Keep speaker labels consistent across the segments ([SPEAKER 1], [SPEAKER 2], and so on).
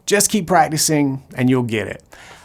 [SPEAKER 1] Just keep practicing and you'll get it.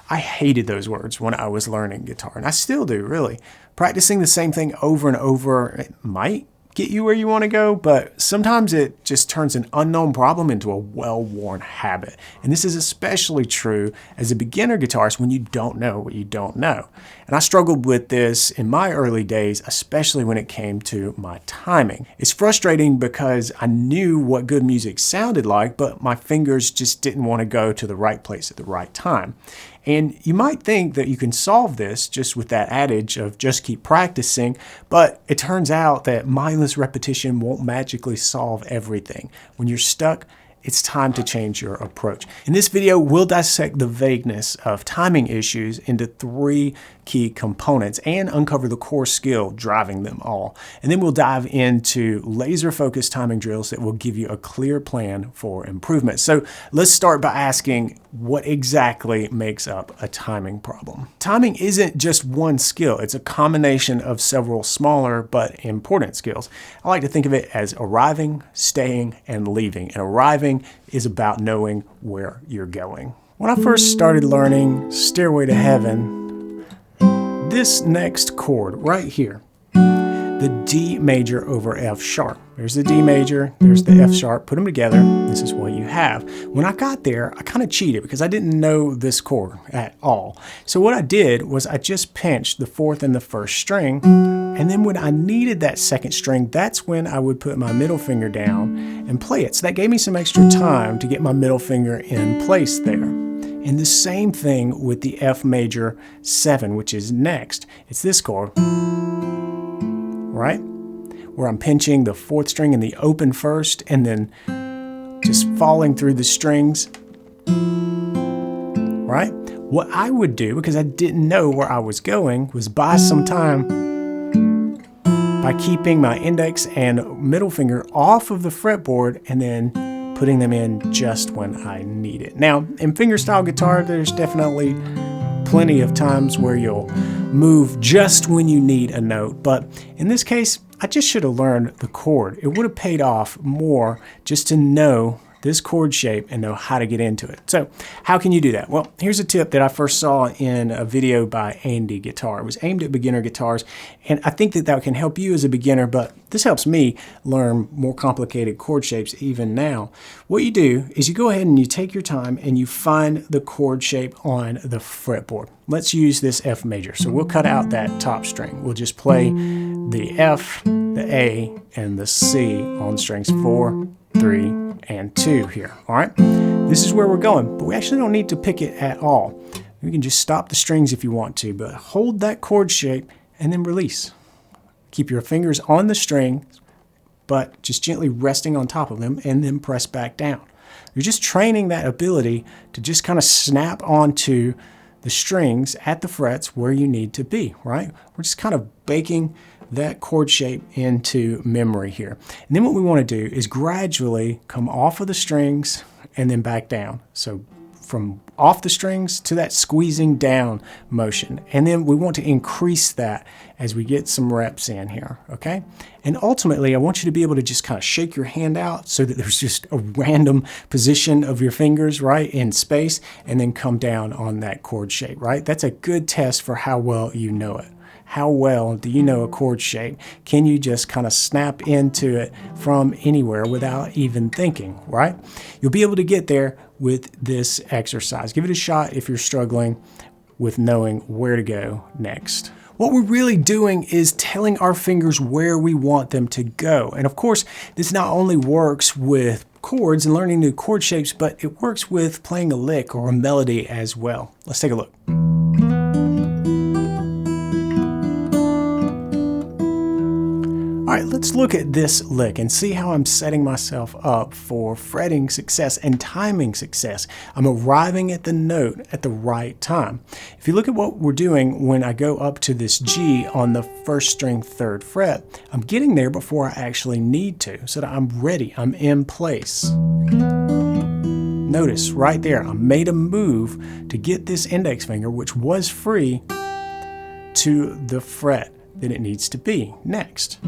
[SPEAKER 1] I hated those words when I was learning guitar, and I still do, really. Practicing the same thing over and over, it might get you where you want to go, but sometimes it just turns an unknown problem into a well-worn habit. And this is especially true as a beginner guitarist when you don't know what you don't know. And I struggled with this in my early days, especially when it came to my timing. It's frustrating because I knew what good music sounded like, but my fingers just didn't want to go to the right place at the right time. And you might think that you can solve this just with that adage of just keep practicing, but it turns out that mindless repetition won't magically solve everything. When you're stuck, it's time to change your approach. In this video, we'll dissect the vagueness of timing issues into 3 key components and uncover the core skill driving them all. And then we'll dive into laser-focused timing drills that will give you a clear plan for improvement. So let's start by asking, what exactly makes up a timing problem? Timing isn't just one skill. It's a combination of several smaller but important skills. I like to think of it as arriving, staying, and leaving. And arriving is about knowing where you're going. When I first started learning Stairway to Heaven, this next chord right here, the D major over F sharp. There's the D major, there's the F sharp, put them together, this is what you have. When I got there, I kind of cheated because I didn't know this chord at all. So what I did was I just pinched the 4th and the 1st string, and then when I needed that 2nd string, that's when I would put my middle finger down and play it. So that gave me some extra time to get my middle finger in place there. And the same thing with the F major 7, which is next. It's this chord, right? Where I'm pinching the 4th string in the open first and then just falling through the strings, right? What I would do, because I didn't know where I was going, was buy some time by keeping my index and middle finger off of the fretboard and then putting them in just when I need it. Now, in fingerstyle guitar, there's definitely plenty of times where you'll move just when you need a note, but in this case, I just should have learned the chord. It would have paid off more just to know this chord shape and know how to get into it. So how can you do that? Well, here's a tip that I first saw in a video by Andy Guitar. It was aimed at beginner guitars, and I think that that can help you as a beginner, but this helps me learn more complicated chord shapes even now. What you do is you go ahead and you take your time and you find the chord shape on the fretboard. Let's use this F major. So we'll cut out that top string. We'll just play the F, the A, and the C on strings 4, 3, and 2 here, all right? This is where we're going, but we actually don't need to pick it at all. You can just stop the strings if you want to, but hold that chord shape and then release. Keep your fingers on the string, but just gently resting on top of them and then press back down. You're just training that ability to just kind of snap onto the strings at the frets where you need to be, right? We're just kind of baking that chord shape into memory here. And then what we want to do is gradually come off of the strings and then back down. So from off the strings to that squeezing down motion. And then we want to increase that as we get some reps in here, okay? And ultimately, I want you to be able to just kind of shake your hand out so that there's just a random position of your fingers, right, in space, and then come down on that chord shape, right? That's a good test for how well you know it. How well do you know a chord shape? Can you just kind of snap into it from anywhere without even thinking, right? You'll be able to get there with this exercise. Give it a shot if you're struggling with knowing where to go next. What we're really doing is telling our fingers where we want them to go. And of course, this not only works with chords and learning new chord shapes, but it works with playing a lick or a melody as well. Let's take a look. All right, let's look at this lick and see how I'm setting myself up for fretting success and timing success. I'm arriving at the note at the right time. If you look at what we're doing when I go up to this G on the 1st string 3rd fret, I'm getting there before I actually need to, so that I'm ready, I'm in place. Notice right there, I made a move to get this index finger, which was free, to the fret that it needs to be next.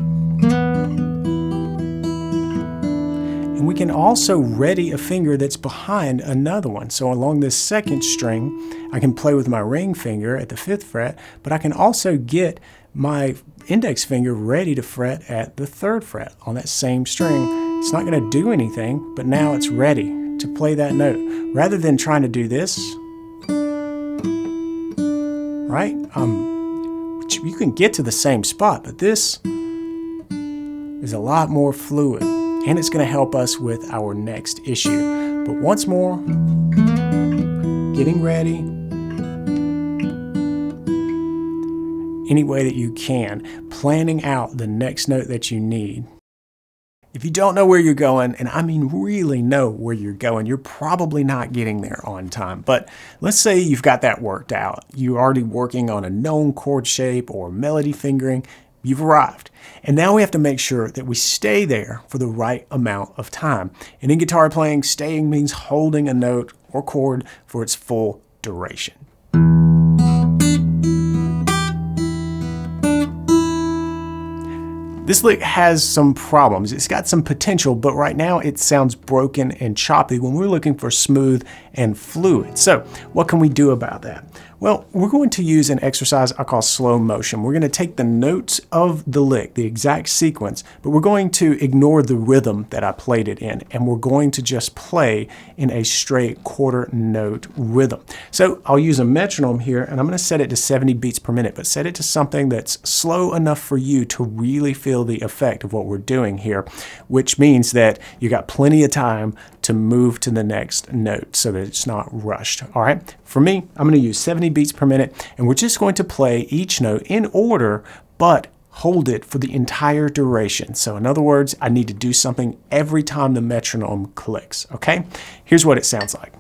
[SPEAKER 1] And And we can also ready a finger that's behind another one. So along this second string, I can play with my ring finger at the 5th fret, but I can also get my index finger ready to fret at the 3rd fret on that same string. It's not going to do anything, but now it's ready to play that note. Rather than trying to do this, right? You can get to the same spot, but this is a lot more fluid, and it's going to help us with our next issue. But once more, getting ready any way that you can, planning out the next note that you need. If you don't know where you're going, and I mean really know where you're going, you're probably not getting there on time. But let's say you've got that worked out. You're already working on a known chord shape or melody fingering. You've arrived. And now we have to make sure that we stay there for the right amount of time. And in guitar playing, staying means holding a note or chord for its full duration. This lick has some problems. It's got some potential, but right now it sounds broken and choppy when we're looking for smooth and fluid. So what can we do about that? Well, we're going to use an exercise I call slow motion. We're going to take the notes of the lick, the exact sequence, but we're going to ignore the rhythm that I played it in, and we're going to just play in a straight quarter note rhythm. So I'll use a metronome here, and I'm going to set it to 70 beats per minute, but set it to something that's slow enough for you to really feel the effect of what we're doing here, which means that you got plenty of time to move to the next note so that it's not rushed. All right, for me, I'm going to use 70 beats per minute, and we're just going to play each note in order, but hold it for the entire duration. So in other words, I need to do something every time the metronome clicks. Okay, here's what it sounds like.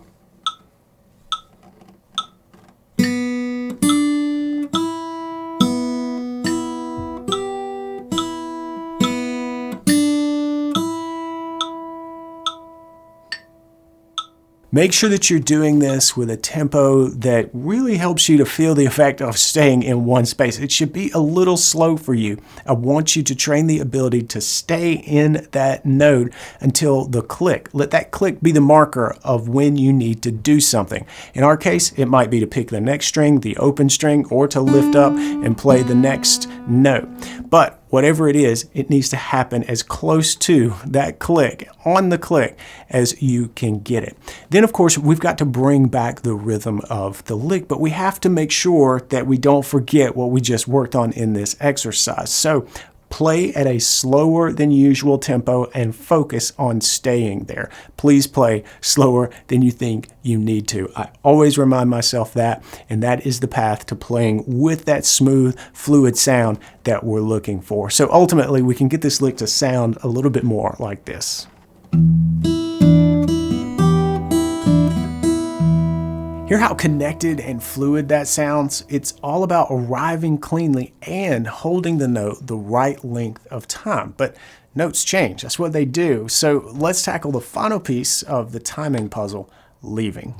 [SPEAKER 1] Make sure that you're doing this with a tempo that really helps you to feel the effect of staying in one space. It should be a little slow for you. I want you to train the ability to stay in that note until the click. Let that click be the marker of when you need to do something. In our case, it might be to pick the next string, the open string, or to lift up and play the next note. But whatever it is, it needs to happen as close to that click, on the click, as you can get it. Then, of course, we've got to bring back the rhythm of the lick, but we have to make sure that we don't forget what we just worked on in this exercise. So play at a slower than usual tempo and focus on staying there. Please play slower than you think you need to. I always remind myself that, and that is the path to playing with that smooth, fluid sound that we're looking for. So ultimately, we can get this lick to sound a little bit more like this. Hear how connected and fluid that sounds? It's all about arriving cleanly and holding the note the right length of time. But notes change, that's what they do. So let's tackle the final piece of the timing puzzle, leaving.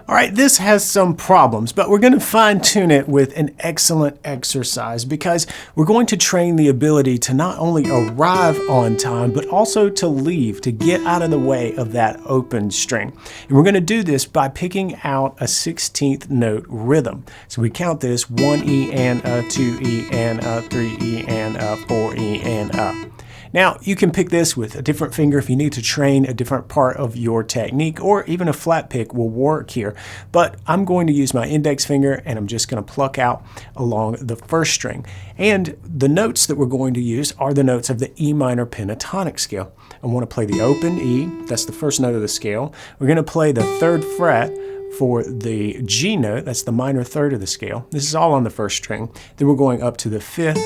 [SPEAKER 1] All right, this has some problems, but we're going to fine-tune it with an excellent exercise because we're going to train the ability to not only arrive on time, but also to leave, to get out of the way of that open string. And we're going to do this by picking out a 16th note rhythm. So we count this: 1 E and a, 2 E and a, 3 E and a, 4 E and a. Now, you can pick this with a different finger if you need to train a different part of your technique, or even a flat pick will work here. But I'm going to use my index finger, and I'm just going to pluck out along the first string. And the notes that we're going to use are the notes of the E minor pentatonic scale. I want to play the open E, that's the first note of the scale. We're going to play the 3rd fret for the G note, that's the minor 3rd of the scale. This is all on the first string. Then we're going up to the 5th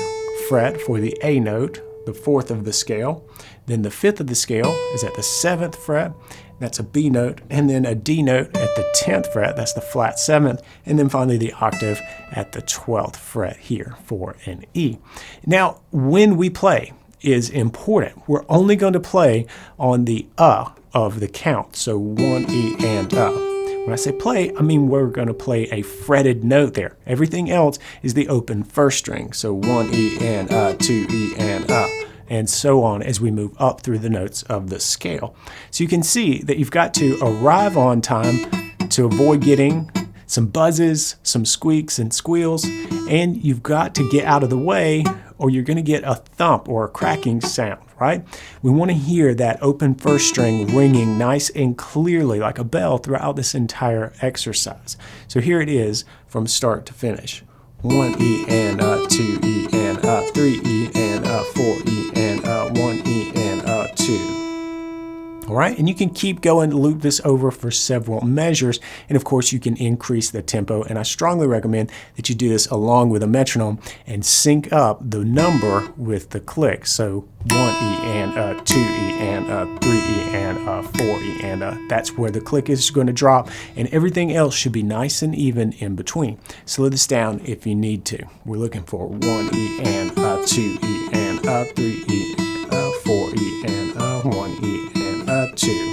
[SPEAKER 1] fret for the A note, the 4th of the scale. Then the 5th of the scale is at the 7th fret, that's a B note, and then a D note at the 10th fret, that's the flat 7th, and then finally the octave at the 12th fret here for an E. Now, when we play is important. We're only going to play on the of the count, so 1 E and We're When I say play, I mean we're going to play a fretted note there. Everything else is the open first string. So 1 E and 2 E and so on as we move up through the notes of the scale. So you can see that you've got to arrive on time to avoid getting some buzzes, some squeaks and squeals, and you've got to get out of the way or you're going to get a thump or a cracking sound, right? We want to hear that open first string ringing nice and clearly like a bell throughout this entire exercise. So here it is from start to finish. 1 E and 2 E and 3 E and 4 E and 1 E and 2. All right, and you can keep going, loop this over for several measures, and of course you can increase the tempo, and I strongly recommend that you do this along with a metronome and sync up the number with the click. So 1 E and 2 E and 3 E and 4 E and that's where the click is going to drop, and everything else should be nice and even in between. Slow this down if you need to. We're looking for 1 E and 2 E and 3 E and 4 E and 1 E and 2.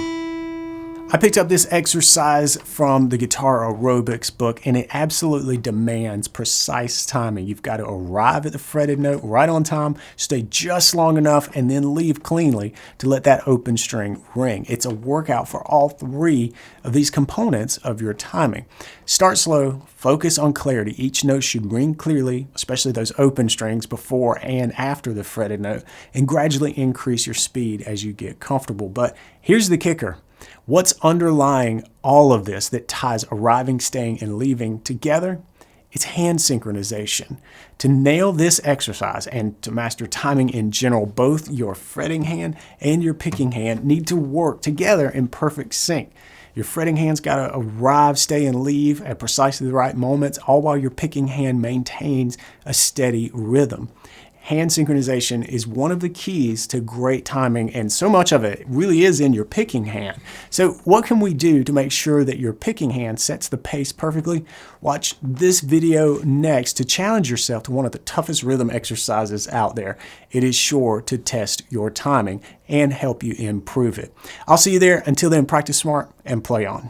[SPEAKER 1] I picked up this exercise from the Guitar Aerobics book, and it absolutely demands precise timing. You've got to arrive at the fretted note right on time, stay just long enough, and then leave cleanly to let that open string ring. It's a workout for all three of these components of your timing. Start slow, focus on clarity. Each note should ring clearly, especially those open strings before and after the fretted note, and gradually increase your speed as you get comfortable. But here's the kicker. What's underlying all of this that ties arriving, staying, and leaving together? It's hand synchronization. To nail this exercise and to master timing in general, both your fretting hand and your picking hand need to work together in perfect sync. Your fretting hand's got to arrive, stay, and leave at precisely the right moments, all while your picking hand maintains a steady rhythm. Hand synchronization is one of the keys to great timing, and so much of it really is in your picking hand. So what can we do to make sure that your picking hand sets the pace perfectly? Watch this video next to challenge yourself to one of the toughest rhythm exercises out there. It is sure to test your timing and help you improve it. I'll see you there. Until then, practice smart and play on.